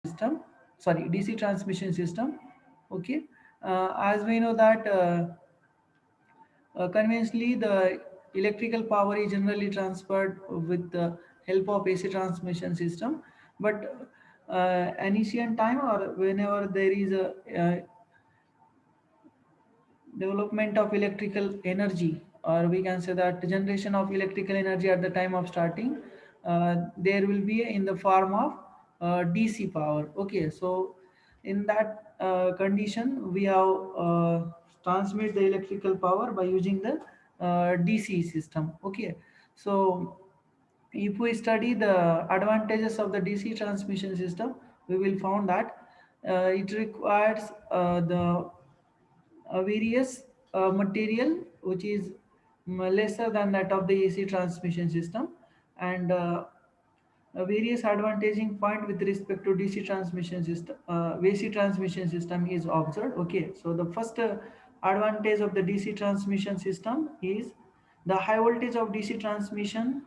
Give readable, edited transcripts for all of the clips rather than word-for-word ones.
system, sorry, DC transmission system. Okay, as we know that conventionally the electrical power is generally transferred with the help of AC transmission system, but ancient time or whenever there is a development of electrical energy, or we can say that generation of electrical energy at the time of starting, there will be in the form of DC power. Okay, so in that condition we have transmit the electrical power by using the DC system. Okay, so if we study the advantages of the DC transmission system, we will found that it requires the various material which is lesser than that of the AC transmission system, and a various advantaging point with respect to DC transmission system, AC transmission system is observed. Okay, so the first advantage of the DC transmission system is the high voltage of DC transmission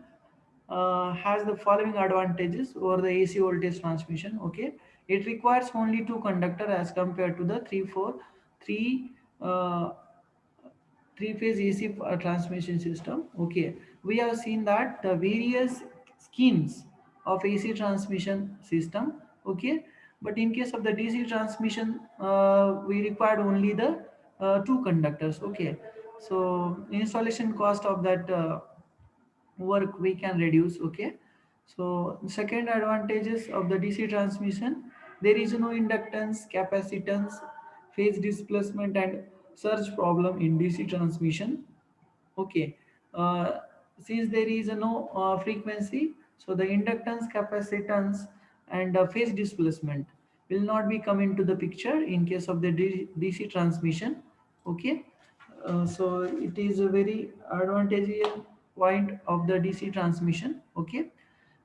has the following advantages over the AC voltage transmission. Okay, it requires only two conductor as compared to the three uh, three phase AC transmission system. Okay, we have seen that the various schemes of AC transmission system. Okay, but in case of the DC transmission, we required only the two conductors. Okay, so installation cost of that work we can reduce. Okay, so second advantages of the DC transmission, there is no inductance, capacitance, phase displacement and surge problem in DC transmission. Okay, uh, since there is no frequency, so the inductance, capacitance and phase displacement will not be come into the picture in case of the DC transmission. Okay, so it is a very advantageous point of the DC transmission. Okay,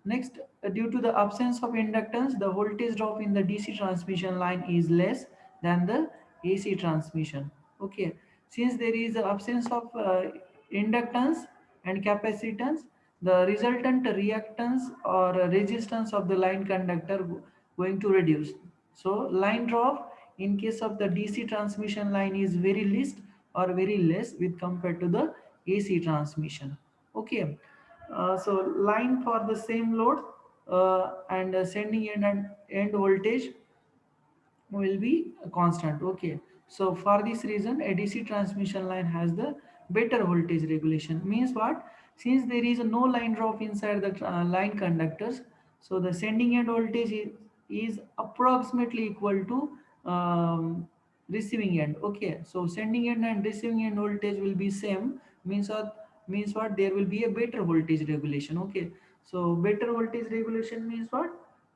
next, due to the absence of inductance, the voltage drop in the DC transmission line is less than the AC transmission. Okay, since there is the absence of inductance and capacitance, the resultant reactance or resistance of the line conductor going to reduce. So line drop in case of the DC transmission line is very least or very less with compared to the AC transmission. Okay, so line for the same load and sending end and end voltage will be constant. Okay, so for this reason a DC transmission line has the better voltage regulation. Means what? Since there is no line drop inside the line conductors, so the sending end voltage is approximately equal to receiving end. Okay, so sending end and receiving end voltage will be same. Means what? There will be a better voltage regulation. Okay, so better voltage regulation means what?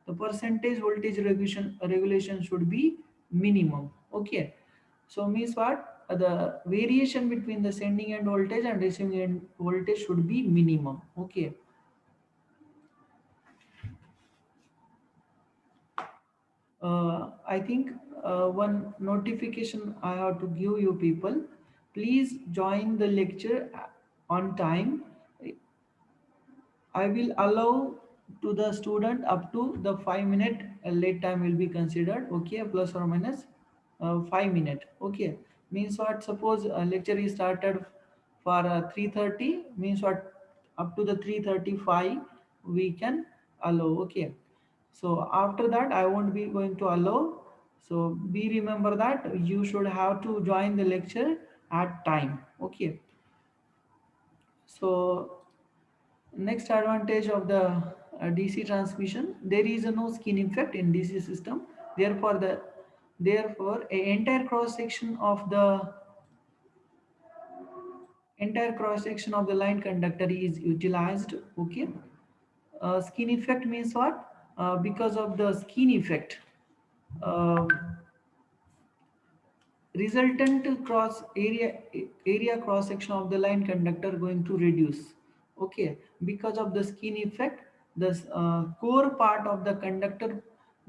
The percentage voltage regulation should be minimum. Okay, so means what? The variation between the sending end voltage and receiving end voltage should be minimum. Okay, I think one notification I have to give you people. Please join the lecture on time. I will allow to the student up to the 5 minute late time will be considered. Okay, plus or minus 5 minute. Okay, means what? Suppose a lecture is started for 3:30. Means what? Up to the 3:35 we can allow. Okay, so after that I won't be going to allow. So be remember that you should have to join the lecture at time. Okay, so next advantage of the DC transmission, there is no skin effect in DC system. Therefore a entire cross section of the line conductor is utilized. Okay, skin effect means what? Because of the skin effect, uh, resultant cross area cross section of the line conductor going to reduce. Okay, because of the skin effect, the core part of the conductor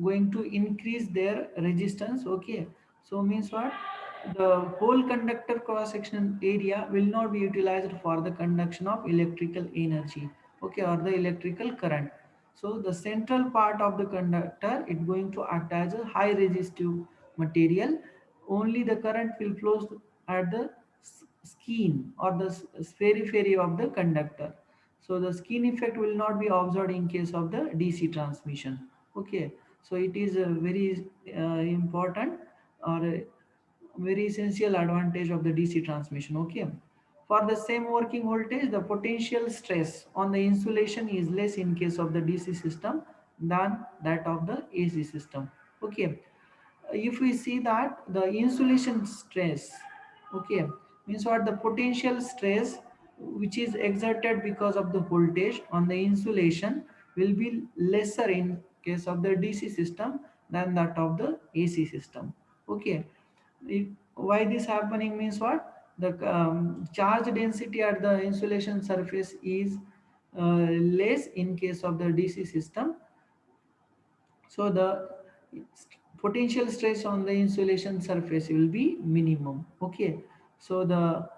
going to increase their resistance. Okay, so means what? The whole conductor cross section area will not be utilized for the conduction of electrical energy. Okay, or the electrical current. So the central part of the conductor is going to act as a high resistive material. Only the current will flow at the skin or the periphery of the conductor. So the skin effect will not be observed in case of the DC transmission. Okay, so it is a very important or a very essential advantage of the DC transmission. Okay, for the same working voltage, the potential stress on the insulation is less in case of the DC system than that of the AC system. Okay, if we see that the insulation stress, okay, means what, the potential stress which is exerted because of the voltage on the insulation will be lesser in case of the DC system than that of the AC system. Okay, why this happening means what, the charge density at the insulation surface is less in case of the DC system. So the potential stress on the insulation surface will be minimum. Okay, so the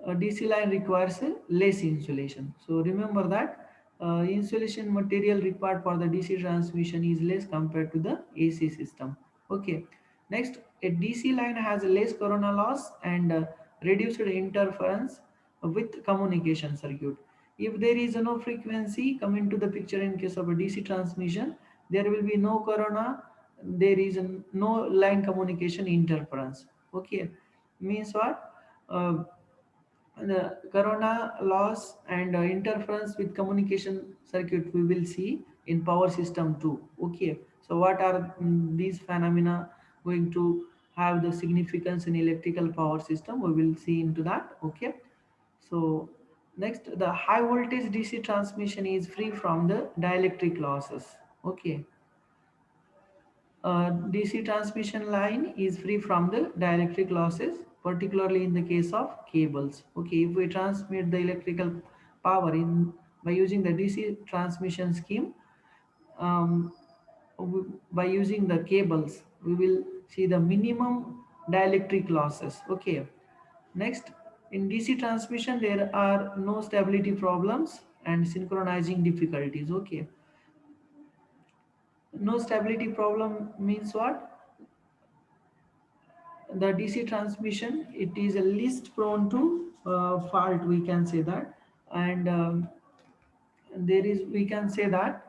DC line requires less insulation. So remember that insulation material required for the DC transmission is less compared to the AC system. Okay, next, a DC line has less corona loss and reduced interference with communication circuit. If there is no frequency come into the picture in case of a DC transmission, there will be no corona, there is no line communication interference. Okay, means what, the corona loss and interference with communication circuit we will see in power system too. Okay, so what are these phenomena going to have the significance in electrical power system, we will see into that. Okay, so next, the high voltage DC transmission is free from the dielectric losses. Okay, DC transmission line is free from the dielectric losses, particularly in the case of cables. Okay, if we transmit the electrical power in by using the DC transmission scheme, um, by using the cables, we will see the minimum dielectric losses. Okay, next, in DC transmission, there are no stability problems and synchronizing difficulties. Okay, no stability problem means what? The DC transmission, it is a least prone to fault, we can say that, and there is, we can say that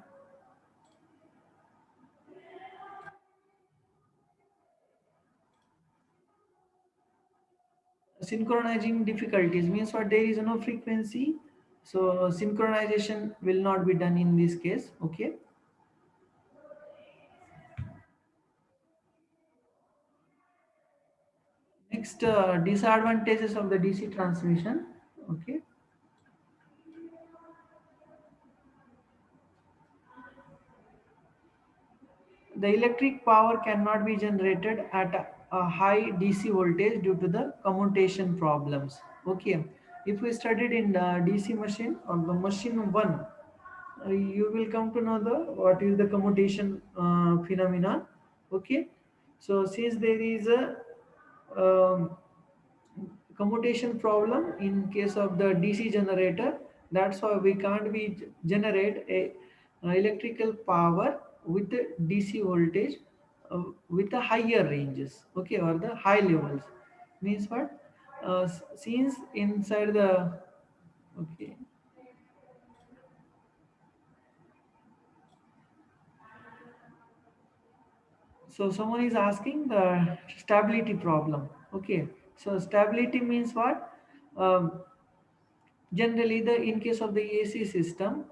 synchronizing difficulties means what, there is no frequency, so synchronization will not be done in this case. Okay, next, disadvantages of the DC transmission. Okay, the electric power cannot be generated at a high DC voltage due to the commutation problems. Okay, if we studied in the DC machine or the machine 1, you will come to know the what is the commutation phenomenon. Okay, so since there is a um, commutation problem in case of the DC generator, that's why we can't be generate a electrical power with the DC voltage with the higher ranges. Okay, or the high levels means what, since inside the, okay, so someone is asking the stability problem. Okay, so stability means what, generally the in case of the AC system,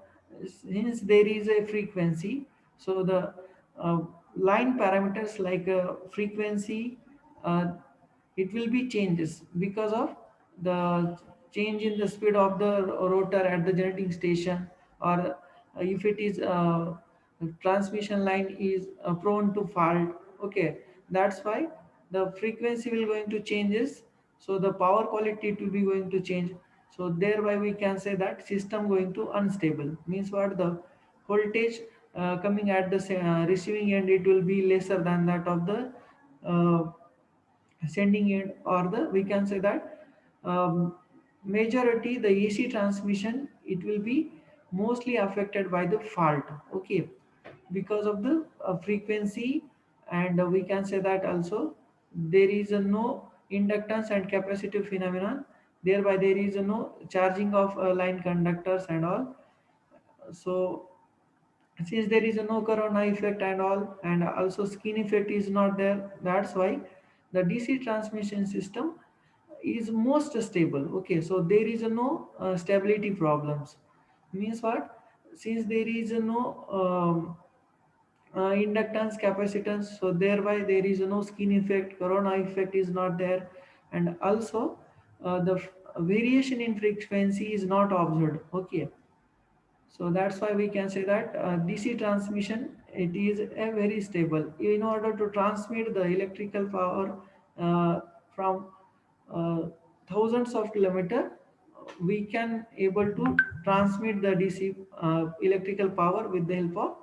since there is a frequency, so the uh, line parameters like frequency, uh, it will be changes because of the change in the speed of the rotor at the generating station, or if it is transmission line is prone to fault. Okay, that's why the frequency will going to changes, so the power quality it will be going to change. So thereby we can say that system going to unstable means what, the voltage coming at the receiving end, it will be lesser than that of the uh, sending end, or the, we can say that majority the AC transmission, it will be mostly affected by the fault. Okay, because of the frequency, and we can say that also there is a no inductance and capacitive phenomenon, thereby there is a no charging of line conductors and all. So since there is no corona effect and all, and also skin effect is not there, that's why the DC transmission system is most stable. Okay, so there is no stability problems. Means what? Since there is no inductance capacitance, so thereby there is no skin effect, corona effect is not there, and also variation in frequency is not observed. Okay, so that's why we can say that DC transmission, it is a very stable. In order to transmit the electrical power from uh, thousands of kilometer, we can able to transmit the DC electrical power with the help of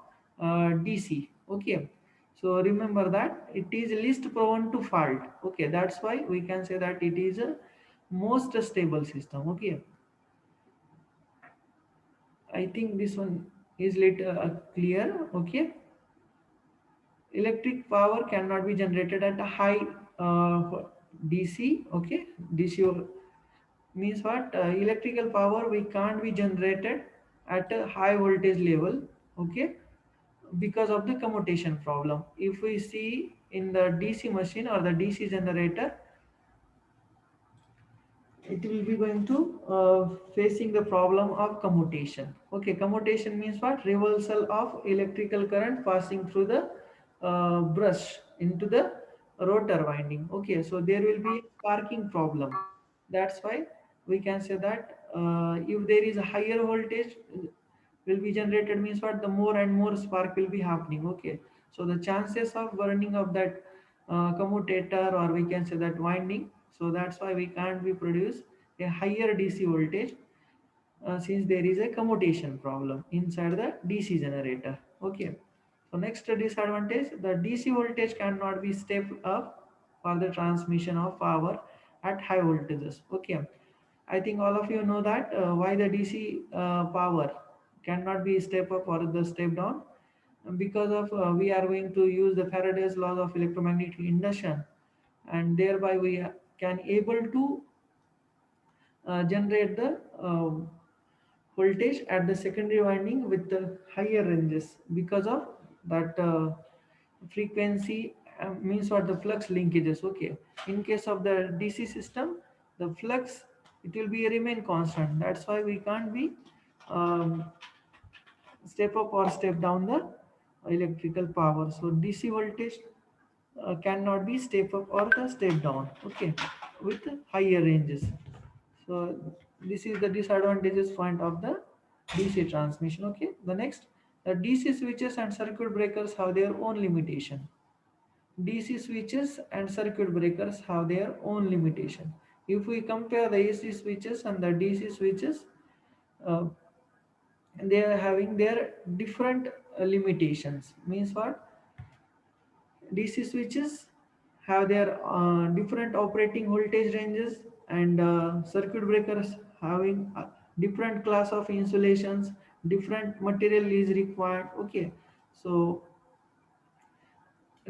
DC. Okay, so remember that it is least prone to fault. Okay, that's why we can say that it is a most stable system. Okay, I think this one is little clear. Okay, electric power cannot be generated at a high DC. Okay, DC means what? Electrical power we can't be generated at a high voltage level. Okay, because of the commutation problem. If we see in the DC machine or the DC generator, it will be going to facing the problem of commutation. Okay, commutation means what? Reversal of electrical current passing through the brush into the rotor winding. Okay, so there will be sparking problem. That's why we can say that if there is a higher voltage will be generated, means what? The more and more spark will be happening. Okay, so the chances of burning of that commutator, or we can say that winding, so that's why we can't be produce a higher DC voltage since there is a commutation problem inside the DC generator. Okay, so next disadvantage, the DC voltage cannot be stepped up for the transmission of power at high voltages. Okay, I think all of you know that why the DC power cannot be step up or the step down, because of we are going to use the Faraday's laws of electromagnetic induction, and thereby we can able to generate the voltage at the secondary winding with the higher ranges because of that frequency, means what? The flux linkages. Okay, in case of the DC system, the flux, it will be remain constant. That's why we can't be um, step up or step down the electrical power. So DC voltage cannot be step up or the step down. Okay, with higher ranges. So this is the disadvantages point of the DC transmission. Okay, the next, the DC switches and circuit breakers have their own limitation. DC switches and circuit breakers have their own limitation. If we compare the AC switches and the DC switches, uh, they are having their different limitations. Means what? DC switches have their different operating voltage ranges, and circuit breakers having different class of insulations, different material is required. Okay, so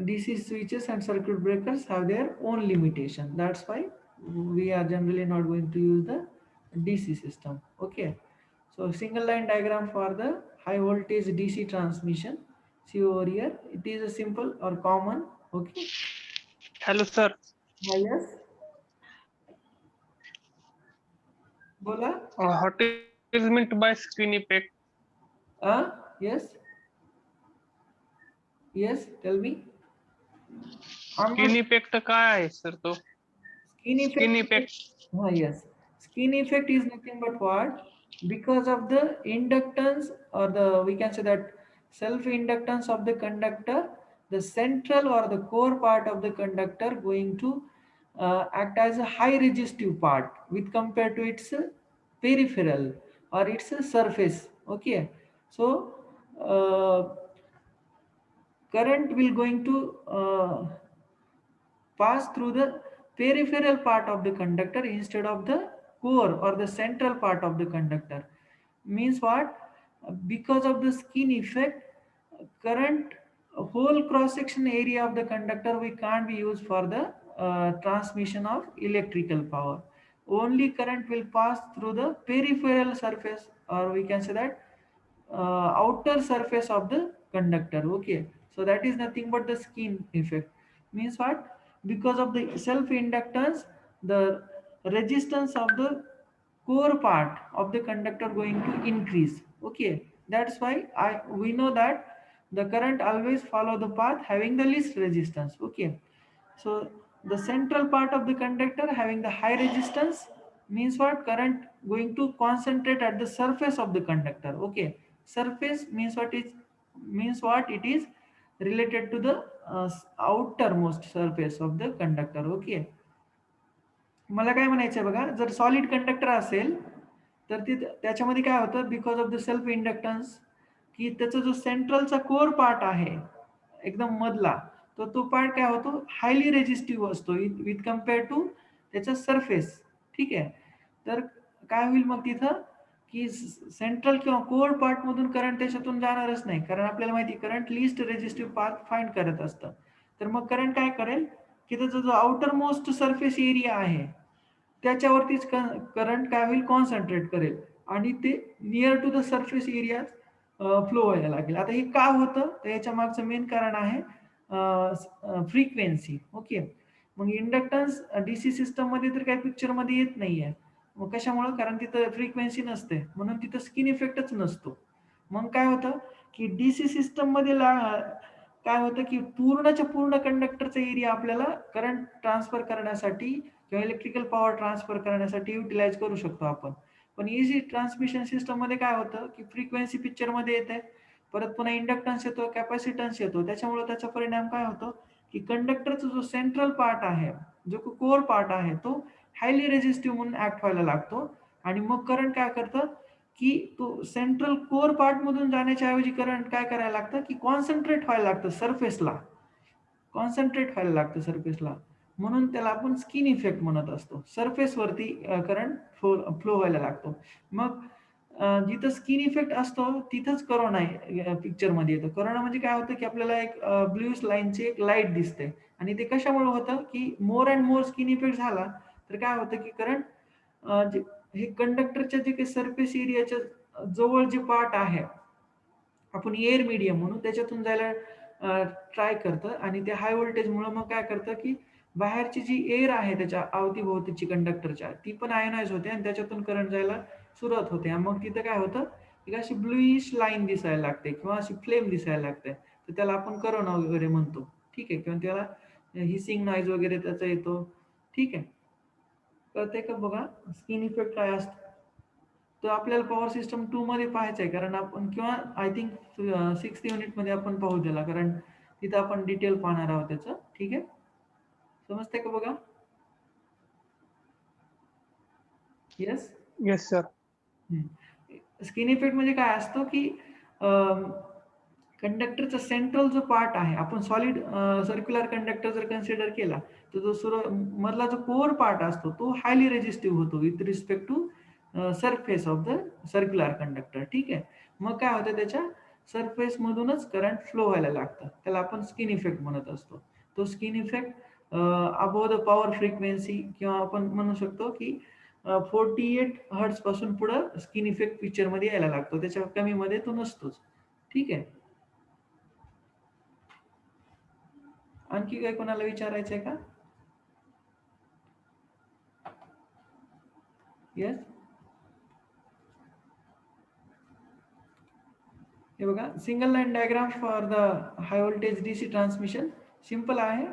DC switches and circuit breakers have their own limitation. That's why we are generally not going to use the DC system. Okay, so single line diagram for the high voltage DC transmission. See over here, it is a simple or common. Okay, Hello, sir. yes, bola. What is meant by screen effect? Yes, yes. Tell me. I'm Skin not. effect काय आहे sir तो? Skin Skin effect. effect. Yes. Skin effect is nothing but what? Because of the inductance, or the, we can say that self inductance of the conductor, the central or the core part of the conductor going to act as a high resistive part with compared to its peripheral or its surface. Okay. So current will going to pass through the peripheral part of the conductor instead of the core or the central part of the conductor. Means what? Because of the skin effect, current whole cross section area of the conductor we can't be used for the transmission of electrical power. Only current will pass through the peripheral surface, or we can say that outer surface of the conductor. Okay, so that is nothing but the skin effect. Means what? Because of the self inductance, the resistance of the core part of the conductor going to increase. Okay, that's why we know that the current always follow the path having the least resistance. Okay, so the central part of the conductor having the high resistance means what? Current going to concentrate at the surface of the conductor. Okay, surface means what? Is means what? It is related to the outermost surface of the conductor. Okay, मला काय म्हणायचं आहे बघा, जर solid conductor असेल तर ते त्याच्यामध्ये काय होतं, because of the self inductance, की त्याचा जो सेंट्रलचा कोर पार्ट आहे एकदम मधला, तर तो पार्ट काय होतो, हायली रेजिस्टिव्ह असतो विथ कम्पेअर टू त्याचा सरफेस. ठीक आहे, तर काय होईल मग तिथं, की सेंट्रल किंवा कोर पार्टमधून करंट त्याच्यातून जाणारच नाही, कारण आपल्याला माहिती current list resistive path find करत असतं. तर मग करंट काय करेल, की त्याचा जो आउटर मोस्ट सरफेस एरिया आहे त्याच्यावरतीच करंट काय होईल, कॉन्सन्ट्रेट करेल आणि ते near to the surface area flow व्हायला लागेल. आता हे का होतं, तर याच्या मागचं मेन कारण आहे फ्रिक्वेन्सी. ओके, मग इंडक्टन्स डीसी सिस्टम मध्ये तर काही पिक्चर मध्ये येत नाहीये. मग कशामुळं, कारण तिथं फ्रिक्वेन्सी नसते, म्हणून तिथं स्किन इफेक्टच नसतो. मग काय होतं, की डीसी सिस्टम मध्ये काय होतं, की पूर्णच्या पूर्ण कंडक्टरचा एरिया आपल्याला करंट ट्रान्सफर करण्यासाठी किंवा इलेक्ट्रिकल पॉवर ट्रान्सफर करण्यासाठी युटिलाइज करू शकतो आपण. पण एसी ट्रान्समिशन सिस्टम मध्ये काय होतं, की फ्रिक्वेन्सी पिक्चर मध्ये येते, परत पुन्हा इंडक्टन्स येतो, कॅपॅसिटन्स येतो. त्याच्यामुळे त्याचा परिणाम काय होतो, की कंडक्टरचा जो सेंट्रल पार्ट आहे, जो कोर पार्ट आहे, तो हायली रेजिस्टिव्ह म्हणून ऍक्ट व्हायला लागतो. आणि मग करंट काय करतं, की तो सेंट्रल कोर पार्ट मधून जाण्याच्या ऐवजी करंट काय करायला लागतं, की कॉन्सन्ट्रेट व्हायला लागतं सरफेसला, कॉन्सन्ट्रेट व्हायला लागतं सरफेसला. म्हणून त्याला आपण स्किन इफेक्ट म्हणत असतो. सरफेसवरती करंट फ्लो व्हायला लागतो. मग जिथं स्किन इफेक्ट असतो तिथंच करोना पिक्चरमध्ये येतो. करोना म्हणजे काय होतं, की आपल्याला एक ब्लूइश लाईनची एक लाईट दिसते, आणि ते कशामुळे होतं, की more and more skin effect झाला तर काय होतं, की करंट हे कंडक्टरच्या जे काही सरफेस एरियाच्या जवळ जे पार्ट आहे, आपण एअर मीडियम म्हणून त्याच्यातून जायला ट्राय करतं, आणि त्या हाय व्होल्टेजमुळं मग काय करतं, की बाहेरची जी एअर आहे त्याच्या अवतीभोवतीची कंडक्टरच्या, ती पण आयनाइज होते आणि त्याच्यातून करंट जायला सुरुवात होते. आणि मग तिथं काय होतं, एक अशी ब्लूइश लाईन दिसायला लागते किंवा अशी फ्लेम दिसायला लागते. तर त्याला आपण करोना वगैरे म्हणतो. ठीक आहे, किंवा त्याला हिसिंग नॉईज वगैरे त्याचा येतो. ठीक आहे, कळतंय का बघा स्किन इफेक्ट काय असतो. तो आपल्याला पॉवर सिस्टम 2 मध्ये पाहायचा आहे, कारण आपण, किंवा आय थिंक 6th युनिटमध्ये आपण पाहू त्याला, कारण तिथं आपण डिटेल पाहणार आहोत त्याचं. ठीक आहे, समजतंय का बघा. Yes. Yes, sir. Skin effect म्हणजे काय असतो, की कंडक्टरचा सेंट्रल जो पार्ट आहे, आपण सॉलिड सर्क्युलर कंडक्टर जर कन्सिडर केला, तर जो मधला जो कोर पार्ट असतो तो हायली रेजिस्टिव्ह होतो with respect to surface of the circular conductor. ठीक आहे, मग काय होतं, त्याच्या सरफेस मधूनच करंट फ्लो व्हायला लागतं. त्याला आपण स्किन इफेक्ट म्हणत असतो. तो skin effect above the power frequency, किंवा आपण म्हणू शकतो की 48 हर्ट्स पासून पुढं स्किन इफेक्ट पिक्चर मध्ये यायला लागतो, त्याच्या कमी मध्ये तो नसतोच. ठीक आहे, आणखी काही कोणाला विचारायचंय का? येस. हे बघा, single line diagram for the high voltage DC transmission simple आहे.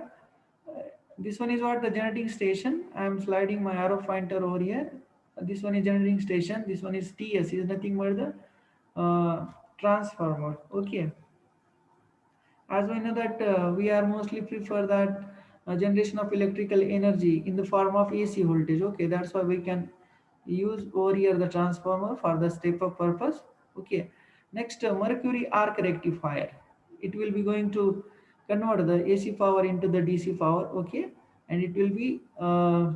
This one is what the generating station. I am sliding my arrow pointer over here. This one is generating station. This one is TS, is nothing but the transformer. Okay, as we know that we are mostly prefer that generation of electrical energy in the form of AC voltage. Okay, that's why we can use over here the transformer for the step up purpose. Okay, next mercury arc rectifier, it will be going to convert the AC power into the DC power. Okay, and it will be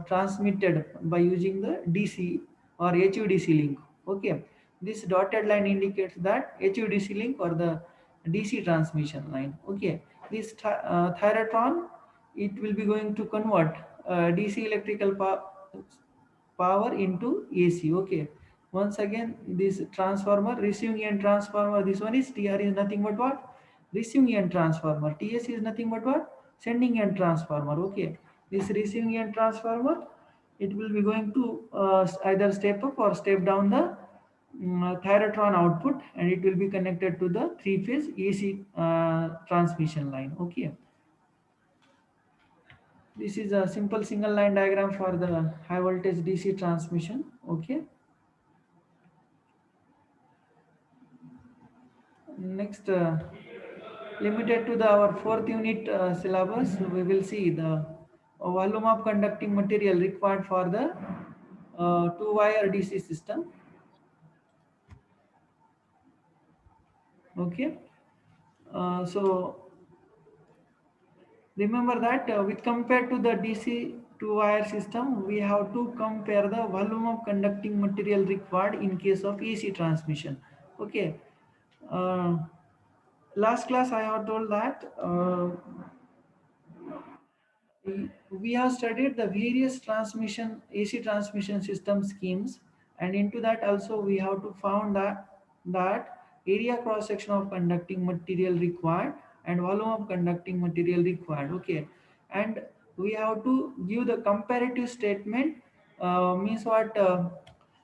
transmitted by using the DC or HVDC link. Okay, This dotted line indicates that HVDC link or the DC transmission line. Okay, this thyratron, it will be going to convert DC electrical power into AC. Okay, once again, this transformer, receiving end transformer, this one is TR is nothing but what? Receiving end transformer. TS is nothing but what? Sending end transformer. Okay, this receiving end transformer, it will be going to either step up or step down the thyratron output, and it will be connected to the three-phase AC transmission line. Okay, this is a simple single line diagram for the high voltage DC transmission. Okay, next, limited to the our fourth unit syllabus, we will see the volume of conducting material required for the two-wire DC system. Okay, so remember that with compared to the DC two-wire system, we have to compare the volume of conducting material required in case of AC transmission. Okay. Uh, Last class I have told that we have studied the various transmission AC transmission system schemes, and into that also we have to found that area cross section of conducting material required and volume of conducting material required. Okay, and we have to give the comparative statement, means what,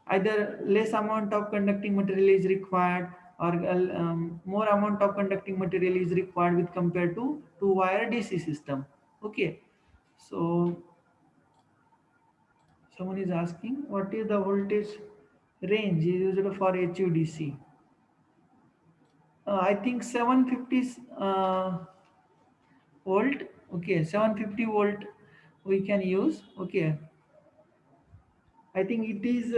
either less amount of conducting material is required or more amount of conducting material is required with compared to two wire DC system. Okay, so someone is asking what is the voltage range used for HUDC? I think 750 volt. Okay, 750 volt we can use. Okay, I think it is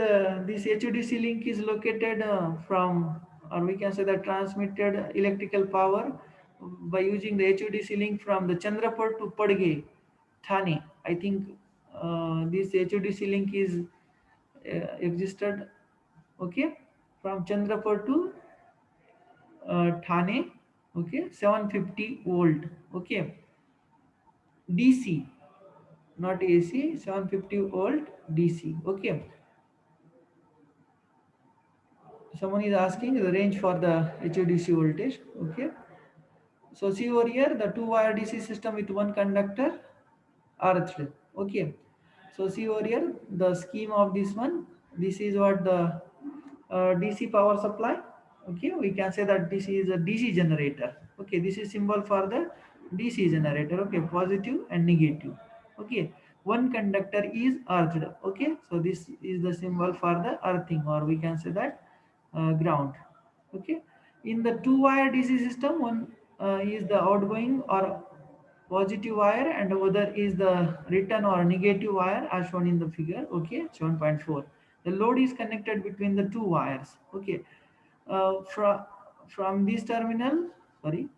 this HUDC link is located from, or we can say the transmitted electrical power by using the HUDC link from the Chandrapur to Padge, Thane. I think this HUDC link is existed. Okay, from Chandrapur to Thane. Okay, 750 volt. Okay, DC, not AC. 750 volt DC. Okay. Someone is asking the range for the HVDC voltage. Okay, so see over here the two wire DC system with one conductor earthed. Okay, so see over here the scheme of this one. This is what the DC power supply. Okay, we can say that this is a DC generator. Okay, this is symbol for the DC generator. Okay, positive and negative. Okay, one conductor is earthed. Okay, so this is the symbol for the earthing, or we can say that ground. Okay, in the two wire DC system, one is the outgoing or positive wire and other is the return or negative wire as shown in the figure. Okay, 7.4. The load is connected between the two wires. Okay, from this terminal, sorry,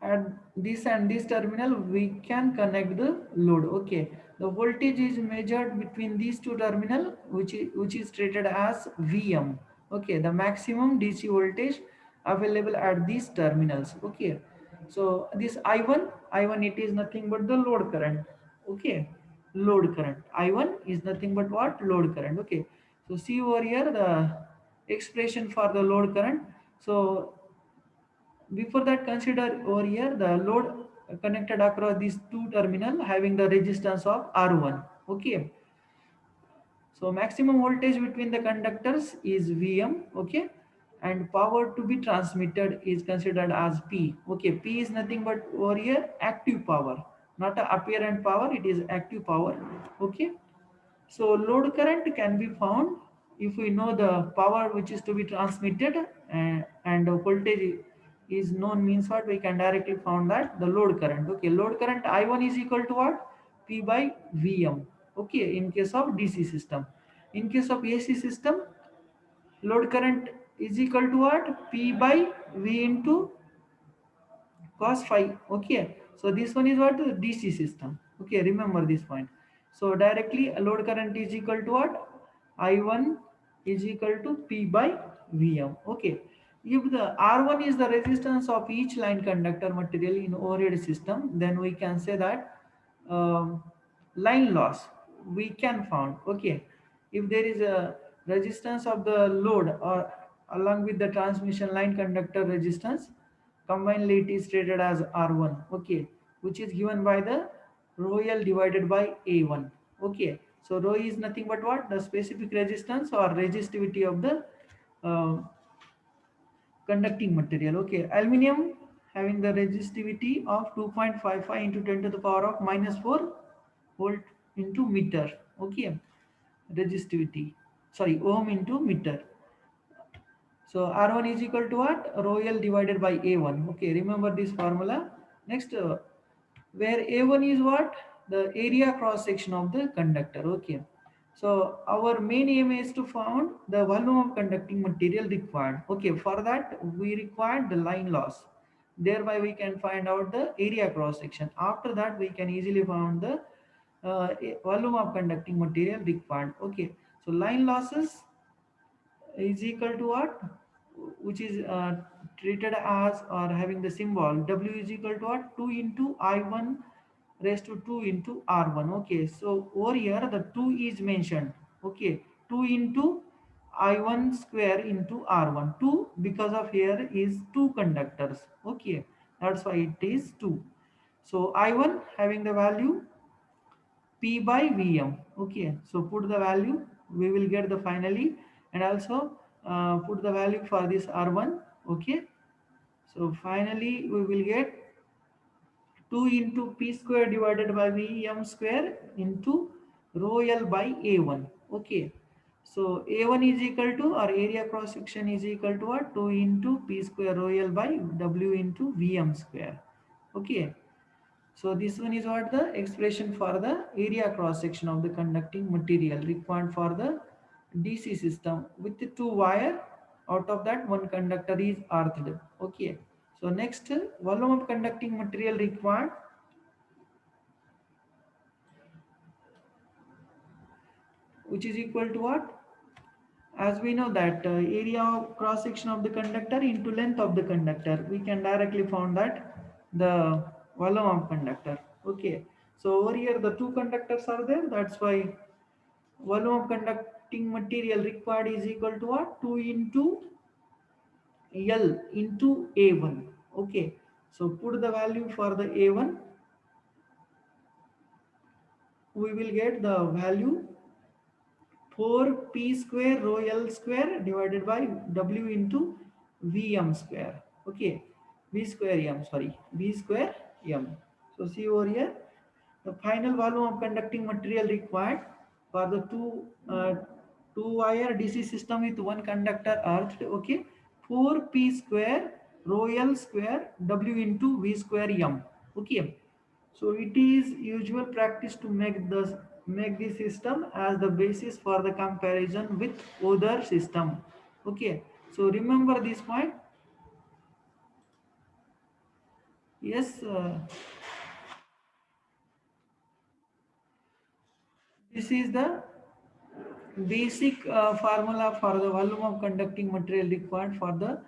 at this and this terminal we can connect the load. Okay, the voltage is measured between these two terminal, which is treated as Vm. Okay, the maximum DC voltage available at these terminals. Okay, so this I1 it is nothing but the load current. Okay, load current I1 is nothing but what? Load current. Okay, so see over here the expression for the load current. So before that, consider over here the load connected across these two terminal having the resistance of R1. Okay, so maximum voltage between the conductors is Vm. Okay, and power to be transmitted is considered as P. Okay, P is nothing but over here active power, not a apparent power, it is active power. Okay, so load current can be found if we know the power which is to be transmitted, and the voltage is known, means what, we can directly found that the load current. Okay, load current I1 is equal to what? P by Vm. Okay, in case of DC system. In case of AC system, load current is equal to what? P by V into cos phi. Okay, so this one is what? The DC system. Okay, remember this point. So directly load current is equal to what? I1 is equal to P by Vm. Okay. If the R1 is the resistance of each line conductor material in overhead system, then we can say that um, line loss we can found. Okay. If there is a resistance of the load or along with the transmission line conductor resistance, combinedly it is stated as R1. Okay. Which is given by the rho L divided by A1. Okay. So rho is nothing but what? The specific resistance or resistivity of the uh, conducting material. Okay. Aluminium having the resistivity of 2.55 into 10 to the power of minus 4 volt into meter. Okay. Resistivity. Sorry, ohm into meter. So R1 is equal to what? Rho L divided by A1. Okay. Remember this formula. Next, where A1 is what? The area cross section of the conductor. Okay. So our main aim is to find the volume of conducting material required. Okay, for that we require the line loss. Thereby we can find out the area cross section. After that we can easily find the volume of conducting material required. Okay, so line losses is equal to what, which is treated as or having the symbol W is equal to what, 2 into I1 raised to 2 into R1. Okay, so over here the 2 is mentioned. Okay, 2 into I1 square into R1, 2 because of here is two conductors. Okay, that's why it is 2. So I1 having the value P by Vm. Okay, so put the value, we will get the finally, and also put the value for this R1. Okay, so finally we will get 2 into P square divided by Vm square into rho L by A1. Okay, so A1 is equal to, or area cross section is equal to what, 2 into P square rho L by W into Vm square. Okay, so this one is what the expression for the area cross section of the conducting material required for the DC system with the two wire. Out of that, one conductor is earthed. Okay. So next, volume of conducting material required, which is equal to what? As we know that area of cross section of the conductor into length of the conductor, we can directly found that the volume of conductor. Okay. So over here the two conductors are there. That's why volume of conducting material required is equal to what? 2 into L into A1. Okay. So put the value for the A1. We will get the value 4P square rho L square divided by W into Vm square. Okay. V square M. Sorry. V square M. So see over here. The final volume of conducting material required for the two wire DC system with one conductor earthed. Okay, 4P square rho L square W into V square M. Okay, so it is usual practice to make the system as the basis for the comparison with other system. Okay, so remember this point. Yes, this is the basic formula for the volume of conducting material required for the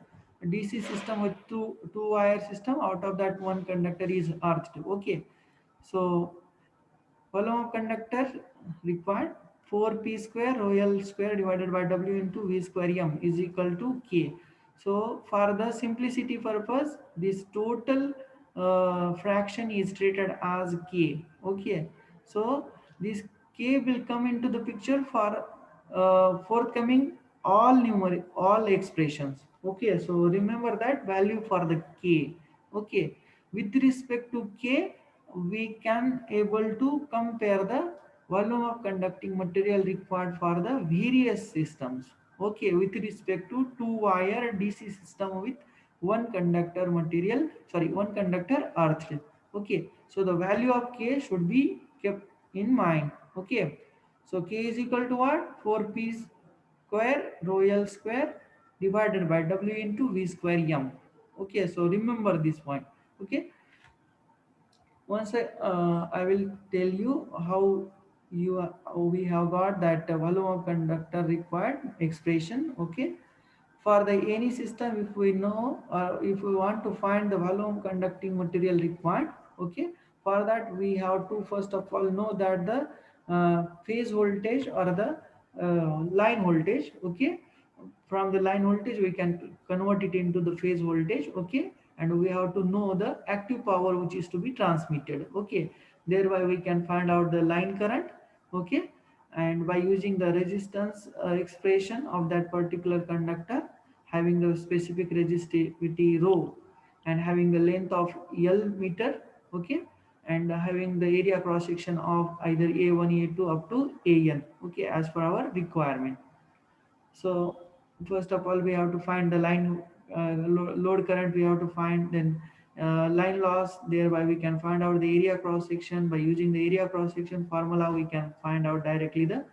DC system with two wire system. Out of that, one conductor is earthed. Okay, so volume of conductor required 4P square rho L square divided by W into V square M is equal to K. So for the simplicity purpose, this total fraction is treated as K. Okay, so this K will come into the picture for forthcoming all expressions. Okay, so remember that value for the K. Okay, with respect to K, we can able to compare the volume of conducting material required for the various systems. Okay, with respect to two wire DC system with one conductor material, sorry, one conductor earthed. Okay, so the value of K should be kept in mind. Okay, so K is equal to what? 4P square rho L square divided by W into V square M. Okay, so remember this point. Okay, once I will tell you how we have got that volume of conductor required expression. Okay, for the any system, if we know or if we want to find the volume conducting material required, okay, for that we have to first of all know that the phase voltage or the line voltage. Okay, from the line voltage we can convert it into the phase voltage. Okay, and we have to know the active power which is to be transmitted. Okay, thereby we can find out the line current. Okay, and by using the resistance expression of that particular conductor, having the specific resistivity rho and having the length of L meter. Okay, and having the area cross section of either A1 A2 up to AN. Okay, as per our requirement. So first of all we have to find the line load current, we have to find, then line loss, thereby we can find out the area cross section. By using the area cross section formula we can find out directly the